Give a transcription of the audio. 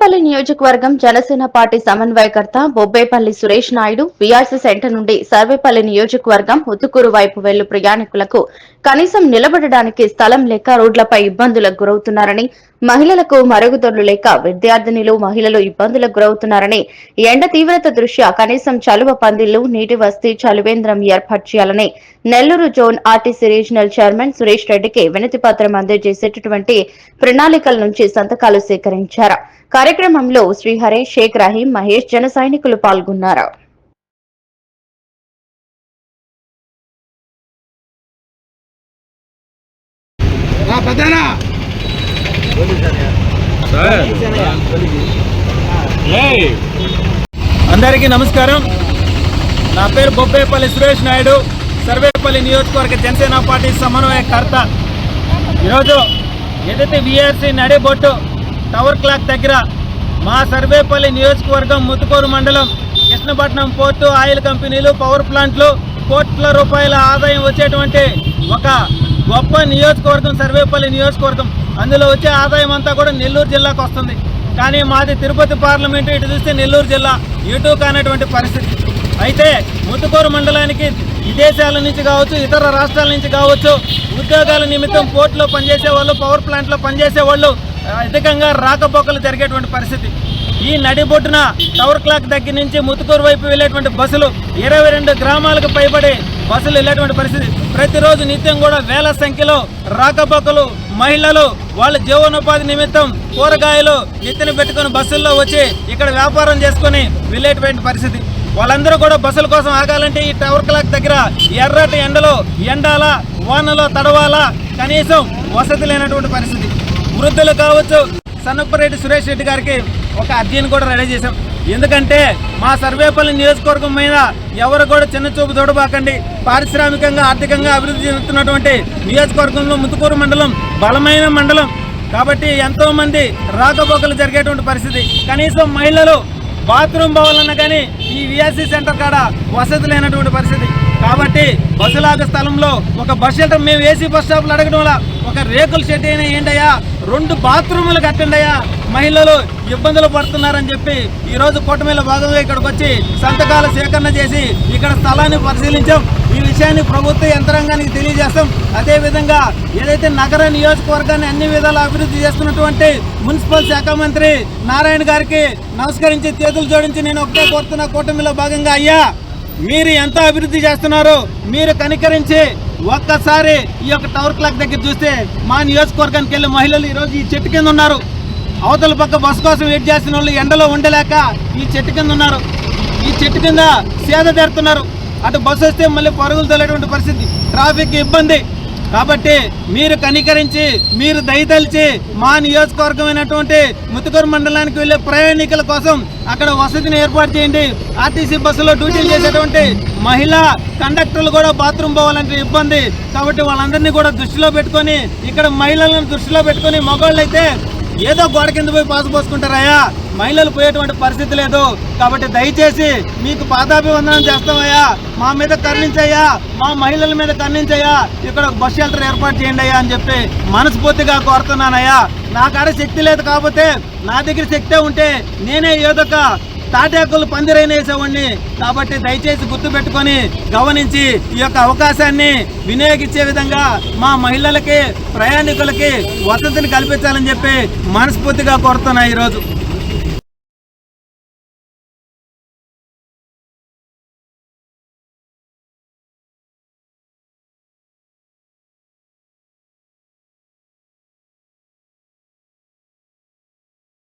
సర్వేపల్లి నియోజకవర్గం జనసేన పార్టీ సమన్వయకర్త Bobbepalli Suresh Naidu VRC centre నుండి సర్వేపల్లి నియోజకవర్గం ముత్తుకూరు వైపు వెళ్లు ప్రయాణికులకు కనీసం నిలబడడానికి స్థలం లేక రోడ్లపై ఇబ్బందులకు గురవుతున్నారని, మహిళలకు మరుగుదొడ్లు లేక విద్యార్థినులు మహిళలు ఇబ్బందులకు గురవుతున్నారని, ఎండ తీవ్రత దృష్ట్యా కనీసం చలువ పందిళ్లు, నీటి వసతి, చలివేంద్రం ఏర్పాటు చేయాలని Nellore zone RTC regional chairman Suresh రెడ్డికి వినతి పత్రం అందజేసేటటువంటి ప్రణాళికల నుంచి సంతకాలు సేకరించారు. కార్యక్రమంలో శ్రీహరి, షేక్ రహీం, మహేష్, జన సైనికులు పాల్గొన్నారు. అందరికీ నమస్కారం. నా పేరు బొబ్బేపల్లి సురేష్ నాయుడు, సర్వేపల్లి నియోజకవర్గ జనసేన పార్టీ సమన్వయకర్త. ఈరోజు ఏదైతే వీఆర్సీ నడిబొట్టు టవర్ క్లాక్ దగ్గర మా సర్వేపల్లి నియోజకవర్గం ముత్తుకూరు మండలం కృష్ణపట్నం పోర్టు, ఆయిల్ కంపెనీలు, పవర్ ప్లాంట్లు, కోట్ల రూపాయల ఆదాయం వచ్చేటువంటి ఒక గొప్ప నియోజకవర్గం సర్వేపల్లి నియోజకవర్గం. అందులో వచ్చే ఆదాయం అంతా కూడా నెల్లూరు జిల్లాకు వస్తుంది. కానీ మాది తిరుపతి పార్లమెంటు, ఇటు చూస్తే నెల్లూరు జిల్లా, ఇటు కానటువంటి పరిస్థితి. అయితే ముత్తుకూరు మండలానికి విదేశాల నుంచి కావచ్చు, ఇతర రాష్ట్రాల నుంచి కావచ్చు, ఉద్యోగాల నిమిత్తం పోర్టులో పనిచేసే వాళ్ళు, పవర్ ప్లాంట్లో పనిచేసే వాళ్ళు అధికంగా రాకపోకలు జరిగేటువంటి పరిస్థితి. ఈ నడిబొడ్డున టవర్ క్లాక్ దగ్గర నుంచి ముత్తుకూరు వైపు వెళ్ళేటువంటి బస్సులు 22 గ్రామాలకు పైబడి బస్సులు వెళ్ళేటువంటి పరిస్థితి. ప్రతిరోజు నిత్యం కూడా వేల సంఖ్యలో రాకపోకలు, మహిళలు వాళ్ళ జీవనోపాధి నిమిత్తం కూరగాయలు నెత్తిన పెట్టుకుని బస్సుల్లో వచ్చి ఇక్కడ వ్యాపారం చేసుకుని వెళ్ళేటువంటి పరిస్థితి. వాళ్ళందరూ కూడా బస్సుల కోసం ఆగాలంటే ఈ టవర్ క్లాక్ దగ్గర ఎర్రటి ఎండలో ఎండాలా, వానలో తడవాలా, కనీసం వసతి లేనటువంటి పరిస్థితి. వృద్ధులు కావచ్చు, సన్నపరెడ్డి సురేష్ రెడ్డి గారికి ఒక అర్జీని కూడా రెడీ చేశాం. ఎందుకంటే మా సర్వేపల్లి నియోజకవర్గం మీద ఎవరు కూడా చిన్న చూపు చూడబాకండి. పారిశ్రామికంగా, ఆర్థికంగా అభివృద్ధి చెందుతున్నటువంటి నియోజకవర్గంలో ముత్తుకూరు మండలం బలమైన మండలం కాబట్టి ఎంతో మంది రాకపోకలు జరిగేటువంటి పరిస్థితి. కనీసం మహిళలు బాత్రూమ్ పోవాలన్నా కానీ ఈ వీఆర్సీ సెంటర్ కాడ వసతి లేనటువంటి పరిస్థితి. కాబట్టి బస్సులాగ స్థలంలో ఒక బస్ షెల్టర్ మేము ఏసీ బస్ స్టాప్లు అడగడం వల్ల ఒక రేకుల షెడ్ అయినా ఏంటయ్యా, 2 బాత్రూములు కట్టండియా, మహిళలు ఇబ్బందులు పడుతున్నారని చెప్పి ఈరోజు కూటమిలో భాగంగా ఇక్కడికి వచ్చి సంతకాల సేకరణ చేసి ఇక్కడ స్థలాన్ని పరిశీలించాం. ఈ విషయాన్ని ప్రభుత్వ యంత్రాంగానికి తెలియజేస్తాం. అదేవిధంగా ఏదైతే నగర నియోజకవర్గాన్ని అన్ని విధాలా అభివృద్ధి చేస్తున్నటువంటి మున్సిపల్ శాఖ మంత్రి నారాయణ గారికి నమస్కరించి చేతులు జోడించి నేను ఒకటే కోరుతున్నా, కూటమిలో భాగంగా అయ్యా మీరు ఎంత అభివృద్ధి చేస్తున్నారో మీరు కనికరించి ఒక్కసారి ఈ యొక్క టవర్ క్లాక్ దగ్గర చూస్తే మా నియోజకవర్గానికి వెళ్ళే మహిళలు ఈరోజు ఈ చెట్టు కింద ఉన్నారు. అవతల పక్క బస్సు కోసం వెయిట్ చేసిన వాళ్ళు ఎండలో ఉండలేక ఈ చెట్టు కింద ఉన్నారు. ఈ చెట్టు కింద సేద తీరుతున్నారు. అటు బస్సు వస్తే మళ్ళీ పరుగులు తోలేటువంటి పరిస్థితి, ట్రాఫిక్ ఇబ్బంది. కాబట్టి మీరు కనికరించి, మీరు దయతలిచి మా నియోజకవర్గమైనటువంటి ముత్తుకూరు మండలానికి వెళ్ళే ప్రయాణికుల కోసం అక్కడ వసతిని ఏర్పాటు చేయండి. ఆర్టీసీ బస్సులో డ్యూటీలు చేసేటువంటి మహిళా కండక్టర్లు కూడా బాత్రూమ్ పోవాలంటే ఇబ్బంది. కాబట్టి వాళ్ళందరినీ కూడా దృష్టిలో పెట్టుకొని, ఇక్కడ మహిళలను దృష్టిలో పెట్టుకొని, మగవాళ్ళు అయితే ఏదో గోడ కింద పోయి పాసు పోసుకుంటారయ్యా, మహిళలు పోయేటువంటి పరిస్థితి లేదు. కాబట్టి దయచేసి మీకు పాదాభివందనం చేస్తామయ్యా, మా మీద కరుణించయ్యా, మా మహిళల మీద కరుణించయ్యా, ఇక్కడ బస్ షెల్టర్ ఏర్పాటు చేయండి అయ్యా అని చెప్పి మనస్ఫూర్తిగా కోరుతున్నానయ్యా. నా కాడ శక్తి లేదు కాబట్టి, నా దగ్గర శక్తే ఉంటే నేనే ఏదొక తాటాకులు పందిరైన వేసేవాడిని. కాబట్టి దయచేసి గుర్తుపెట్టుకొని గమనించి ఈ యొక్క అవకాశాన్ని వినియోగించే విధంగా మా మహిళలకి, ప్రయాణికులకి వసతిని కల్పించాలని చెప్పి మనస్ఫూర్తిగా కోరుతున్నా ఈరోజు.